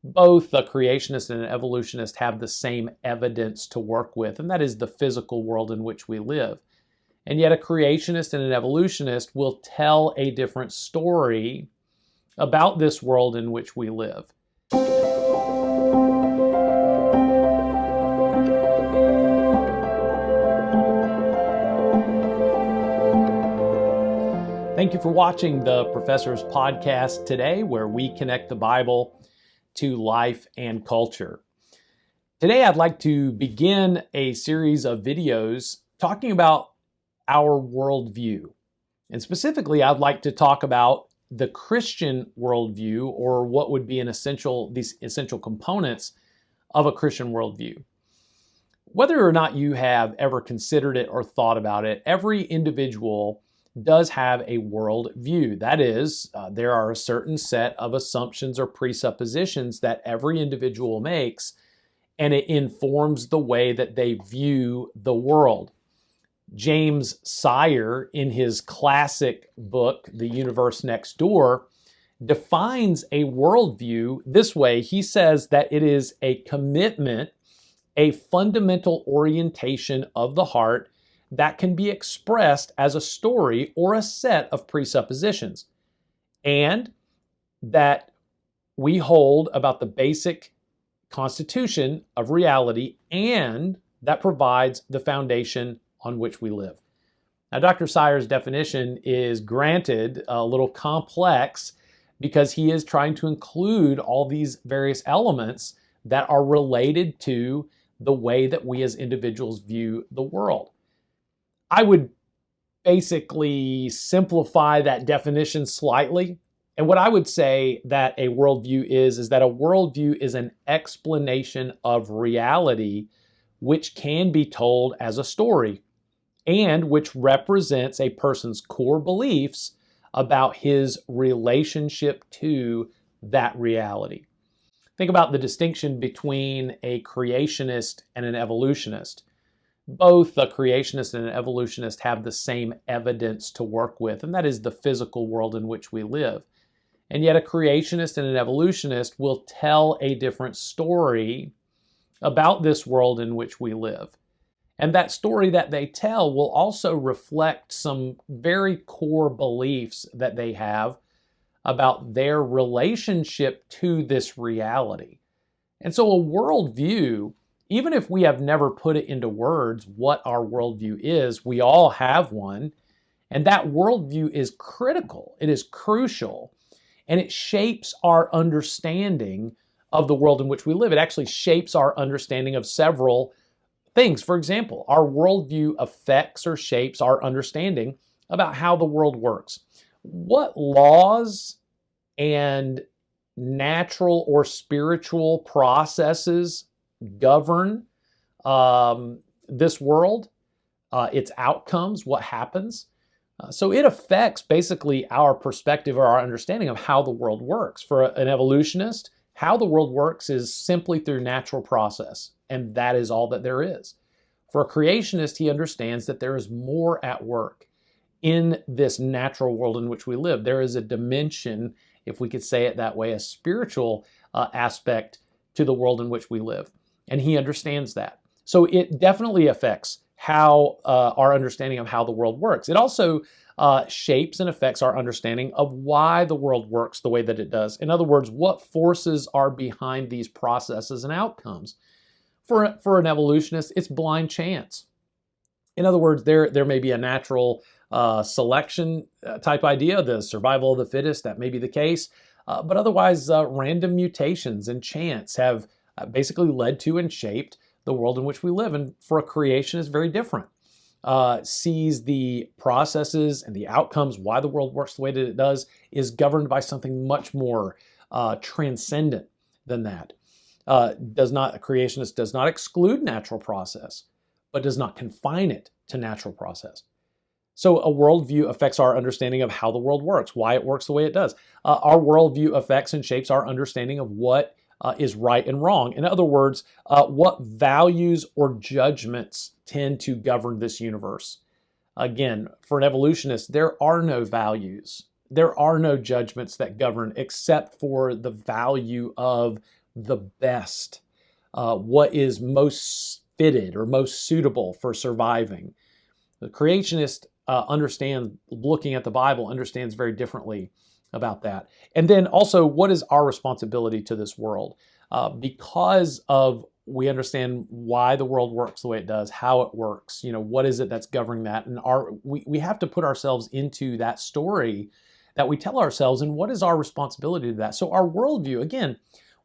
Both a creationist and an evolutionist have the same evidence to work with, and that is the physical world in which we live. And yet a creationist and an evolutionist will tell a different story about this world in which we live. Thank you for watching the Professor's Podcast today, where we connect the Bible to life and culture. Today, I'd like to begin a series of videos talking about our worldview. And specifically, I'd like to talk about the Christian worldview, or what would be these essential components of a Christian worldview. Whether or not you have ever considered it or thought about it, every individual does have a worldview. That is, there are a certain set of assumptions or presuppositions that every individual makes, and it informs the way that they view the world. James Sire, in his classic book, The Universe Next Door, defines a worldview this way. He says that it is a commitment, a fundamental orientation of the heart that can be expressed as a story or a set of presuppositions, and that we hold about the basic constitution of reality, and that provides the foundation on which we live. Now, Dr. Sire's definition is granted a little complex because he is trying to include all these various elements that are related to the way that we as individuals view the world. I would basically simplify that definition slightly. And what I would say that a worldview is that a worldview is an explanation of reality which can be told as a story and which represents a person's core beliefs about his relationship to that reality. Think about the distinction between a creationist and an evolutionist. Both a creationist and an evolutionist have the same evidence to work with, and that is the physical world in which we live. And yet a creationist and an evolutionist will tell a different story about this world in which we live. And that story that they tell will also reflect some very core beliefs that they have about their relationship to this reality. And so a worldview, even if we have never put it into words what our worldview is, we all have one. And that worldview is critical, it is crucial, and it shapes our understanding of the world in which we live. It actually shapes our understanding of several things. For example, our worldview affects or shapes our understanding about how the world works. What laws and natural or spiritual processes govern this world, its outcomes, what happens. So it affects basically our perspective or our understanding of how the world works. For an evolutionist, how the world works is simply through natural process, and that is all that there is. For a creationist, he understands that there is more at work in this natural world in which we live. There is a dimension, if we could say it that way, a spiritual aspect to the world in which we live. And he understands that. So it definitely affects how our understanding of how the world works. It also shapes and affects our understanding of why the world works the way that it does. In other words, what forces are behind these processes and outcomes. For an evolutionist, it's blind chance. In other words, there may be a natural selection type idea, the survival of the fittest, that may be the case. But otherwise, random mutations and chance have basically led to and shaped the world in which we live. And for a creationist, it's very different. Sees the processes and the outcomes, why the world works the way that it does, is governed by something much more transcendent than that. A creationist does not exclude natural process, but does not confine it to natural process. So a worldview affects our understanding of how the world works, why it works the way it does. Our worldview affects and shapes our understanding of what is right and wrong. In other words, what values or judgments tend to govern this universe. Again, for an evolutionist, there are no values. There are no judgments that govern except for the value of the best, what is most fitted or most suitable for surviving. The creationist looking at the Bible, understands very differently about that. And then also, what is our responsibility to this world? Because of we understand why the world works the way it does, how it works, what is it that's governing that? And we have to put ourselves into that story that we tell ourselves, and what is our responsibility to that? So our worldview, again,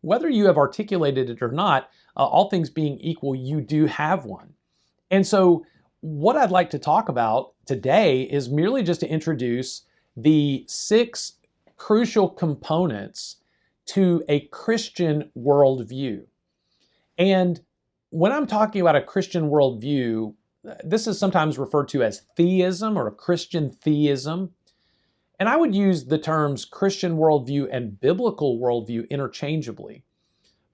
whether you have articulated it or not, all things being equal, you do have one. And so what I'd like to talk about today is merely just to introduce the 6 crucial components to a Christian worldview. And when I'm talking about a Christian worldview, this is sometimes referred to as theism or Christian theism. And I would use the terms Christian worldview and biblical worldview interchangeably.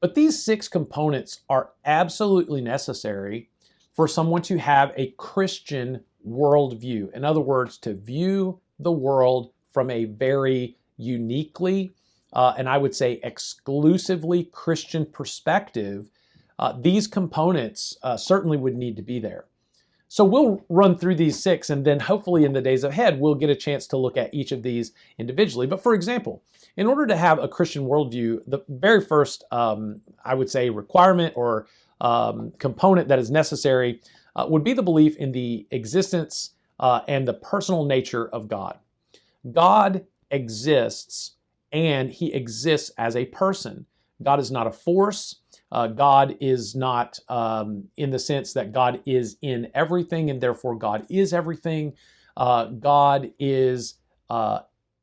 But these 6 components are absolutely necessary for someone to have a Christian worldview. In other words, to view the world from a very uniquely, and I would say exclusively Christian perspective. These components certainly would need to be there. So we'll run through these 6, and then hopefully in the days ahead, we'll get a chance to look at each of these individually. But for example, in order to have a Christian worldview, the very first, I would say, requirement or component that is necessary would be the belief in the existence and the personal nature of God. God exists, and he exists as a person. God is not a force. God is not in the sense that God is in everything, and therefore God is everything. God is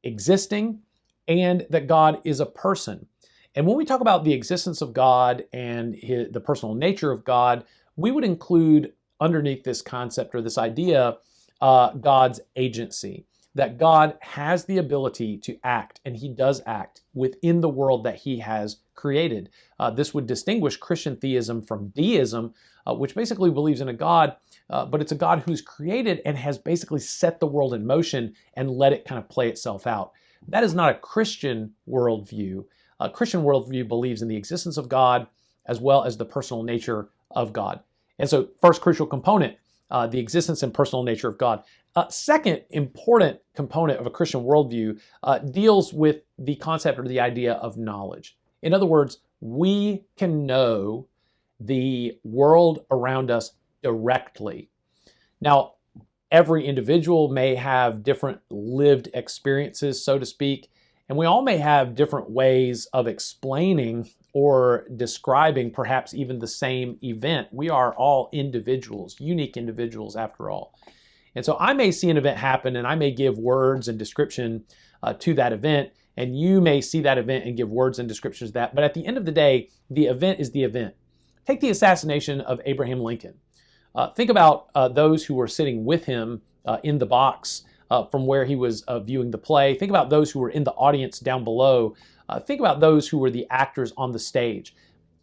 existing, and that God is a person. And when we talk about the existence of God and the personal nature of God, we would include underneath this concept or this idea God's agency, that God has the ability to act, and he does act within the world that he has created. This would distinguish Christian theism from deism, which basically believes in a God, but it's a God who's created and has basically set the world in motion and let it kind of play itself out. That is not a Christian worldview. A Christian worldview believes in the existence of God as well as the personal nature of God. And so, first crucial component, the existence and personal nature of God. Second important component of a Christian worldview deals with the concept or the idea of knowledge. In other words, we can know the world around us directly. Now, every individual may have different lived experiences, so to speak, and we all may have different ways of explaining or describing perhaps even the same event. We are all individuals, unique individuals after all. And so I may see an event happen and I may give words and description to that event, and you may see that event and give words and descriptions of that. But at the end of the day, the event is the event. Take the assassination of Abraham Lincoln. Think about those who were sitting with him in the box from where he was viewing the play. Think about those who were in the audience down below. Think about those who were the actors on the stage.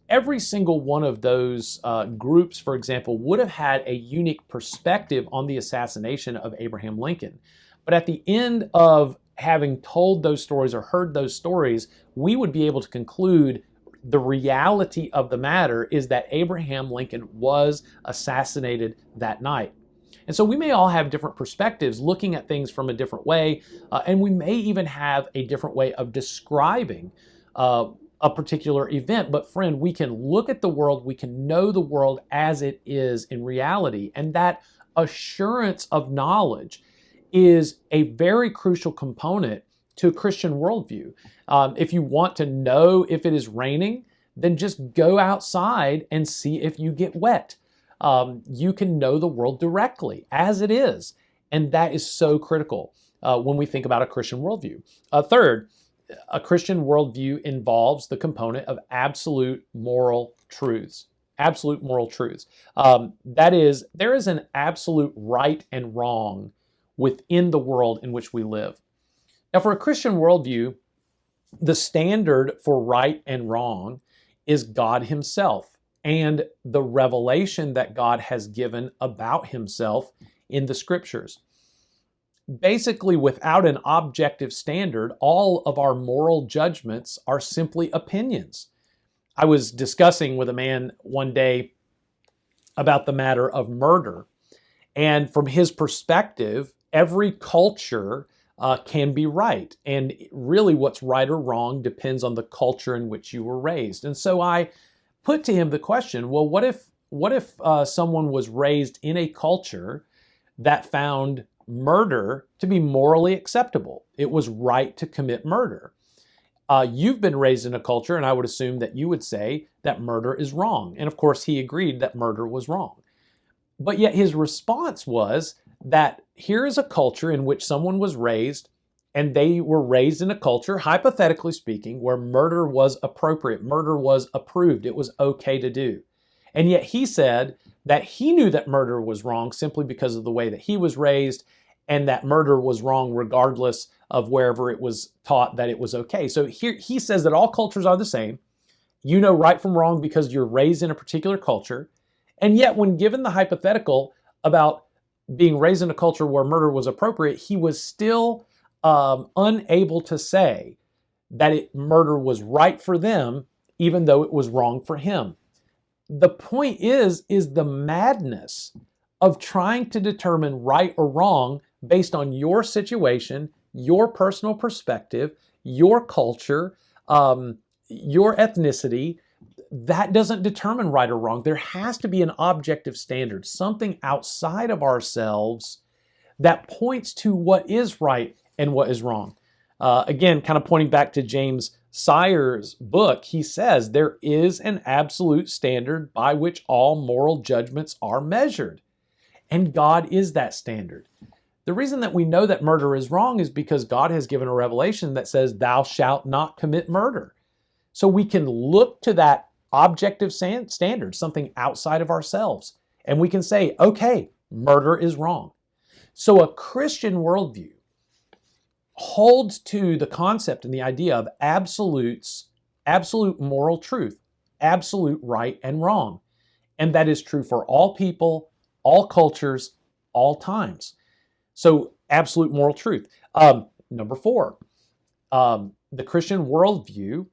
Every single one of those groups, for example, would have had a unique perspective on the assassination of Abraham Lincoln. But at the end of having told those stories or heard those stories, we would be able to conclude the reality of the matter is that Abraham Lincoln was assassinated that night. And so we may all have different perspectives, looking at things from a different way, and we may even have a different way of describing a particular event. But friend, we can look at the world, we can know the world as it is in reality, and that assurance of knowledge is a very crucial component to a Christian worldview. If you want to know if it is raining, then just go outside and see if you get wet. You can know the world directly as it is, and that is so critical when we think about a Christian worldview. Third, a Christian worldview involves the component of absolute moral truths. Absolute moral truths. That is, there is an absolute right and wrong within the world in which we live. Now, for a Christian worldview, the standard for right and wrong is God himself and the revelation that God has given about himself in the scriptures. Basically, without an objective standard, all of our moral judgments are simply opinions. I was discussing with a man one day about the matter of murder. And from his perspective, every culture can be right. And really what's right or wrong depends on the culture in which you were raised. And so I put to him the question, well, what if someone was raised in a culture that found murder to be morally acceptable? It was right to commit murder. You've been raised in a culture, and I would assume that you would say that murder is wrong. And of course, he agreed that murder was wrong. But yet his response was that here is a culture in which someone was raised, and they were raised in a culture, hypothetically speaking, where murder was appropriate, murder was approved, it was okay to do. And yet he said that he knew that murder was wrong simply because of the way that he was raised, and that murder was wrong regardless of wherever it was taught that it was okay. So here he says that all cultures are the same. You know right from wrong because you're raised in a particular culture. And yet when given the hypothetical about being raised in a culture where murder was appropriate, he was still unable to say that murder was right for them, even though it was wrong for him. The point is the madness of trying to determine right or wrong based on your situation, your personal perspective, your culture, your ethnicity. That doesn't determine right or wrong. There has to be an objective standard, something outside of ourselves that points to what is right and what is wrong. Again, kind of pointing back to James Sire's book, he says there is an absolute standard by which all moral judgments are measured. And God is that standard. The reason that we know that murder is wrong is because God has given a revelation that says, thou shalt not commit murder. So we can look to that objective standard, something outside of ourselves, and we can say, okay, murder is wrong. So a Christian worldview holds to the concept and the idea of absolutes, absolute moral truth, absolute right and wrong. And that is true for all people, all cultures, all times. So absolute moral truth. Number 4, the Christian worldview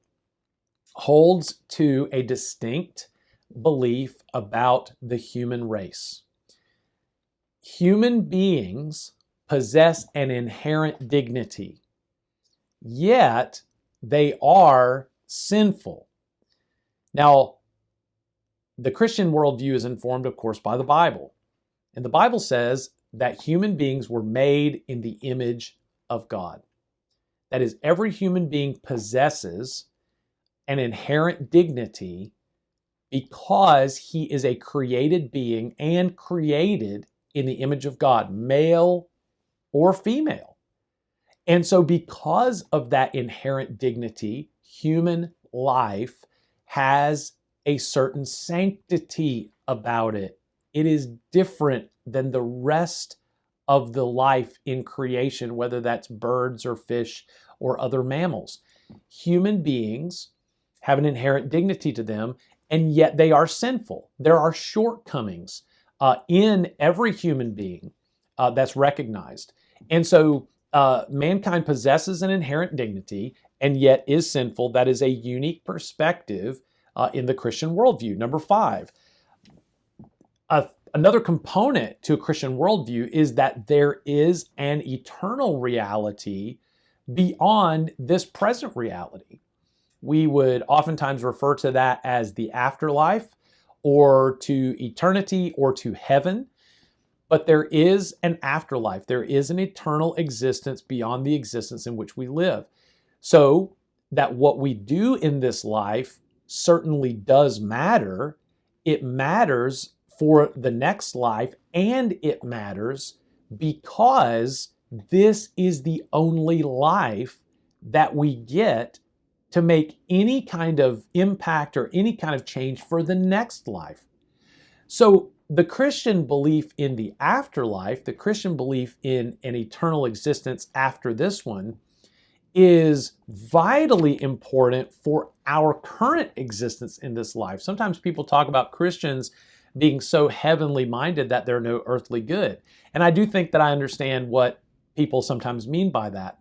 holds to a distinct belief about the human race. Human beings possess an inherent dignity, yet they are sinful. Now, the Christian worldview is informed, of course, by the Bible. And the Bible says that human beings were made in the image of God. That is, every human being possesses an inherent dignity because he is a created being and created in the image of God, male or female. And so because of that inherent dignity, human life has a certain sanctity about it. It is different than the rest of the life in creation, whether that's birds or fish or other mammals. Human beings have an inherent dignity to them, and yet they are sinful. There are shortcomings in every human being that's recognized. And so mankind possesses an inherent dignity and yet is sinful. That is a unique perspective in the Christian worldview. Number 5, another component to a Christian worldview is that there is an eternal reality beyond this present reality. We would oftentimes refer to that as the afterlife, or to eternity, or to heaven. But there is an afterlife. There is an eternal existence beyond the existence in which we live. So that what we do in this life certainly does matter. It matters for the next life, and it matters because this is the only life that we get to make any kind of impact or any kind of change for the next life. So the Christian belief in the afterlife, the Christian belief in an eternal existence after this one, is vitally important for our current existence in this life. Sometimes people talk about Christians being so heavenly minded that they're no earthly good. And I do think that I understand what people sometimes mean by that.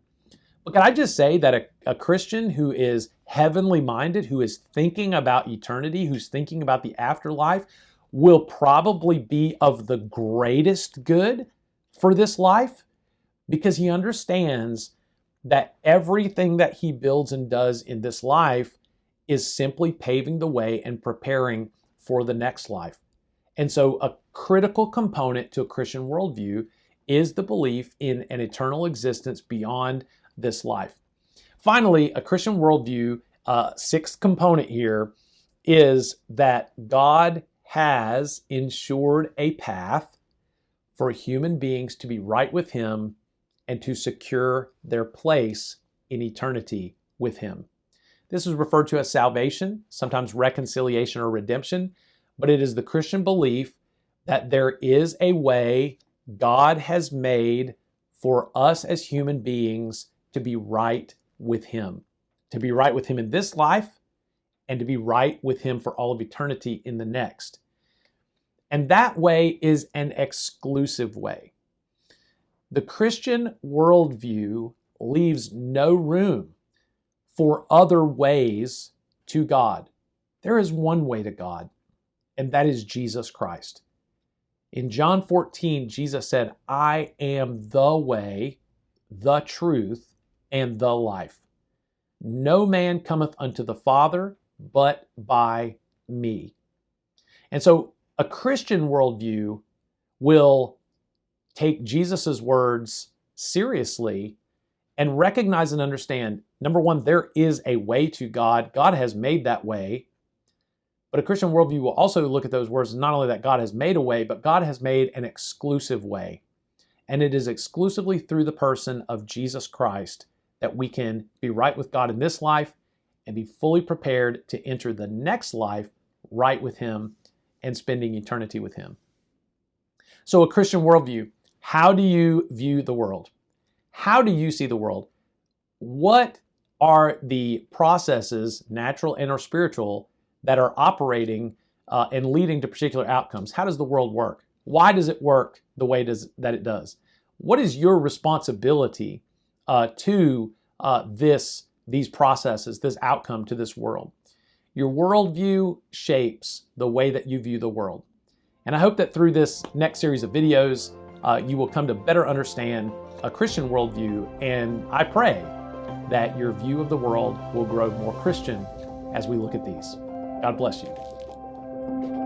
But can I just say that a Christian who is heavenly minded, who is thinking about eternity, who's thinking about the afterlife, will probably be of the greatest good for this life, because he understands that everything that he builds and does in this life is simply paving the way and preparing for the next life. And so a critical component to a Christian worldview is the belief in an eternal existence beyond this life. Finally, a Christian worldview, sixth component here, is that God has ensured a path for human beings to be right with Him and to secure their place in eternity with Him. This is referred to as salvation, sometimes reconciliation or redemption, but it is the Christian belief that there is a way God has made for us as human beings to be right with Him in this life, and to be right with Him for all of eternity in the next. And that way is an exclusive way. The Christian worldview leaves no room for other ways to God. There is one way to God, and that is Jesus Christ. In John 14, Jesus said, "I am the way, the truth, and the life. No man cometh unto the Father but by me." And so a Christian worldview will take Jesus' words seriously and recognize and understand, number one, there is a way to God. God has made that way. But a Christian worldview will also look at those words, not only that God has made a way, but God has made an exclusive way. And it is exclusively through the person of Jesus Christ that we can be right with God in this life and be fully prepared to enter the next life right with Him and spending eternity with Him. So a Christian worldview, how do you view the world? How do you see the world? What are the processes, natural and or spiritual, that are operating and leading to particular outcomes? How does the world work? Why does it work the way that it does? What is your responsibility to these processes, this outcome to this world? Your worldview shapes the way that you view the world. And I hope that through this next series of videos, you will come to better understand a Christian worldview, and I pray that your view of the world will grow more Christian as we look at these. God bless you.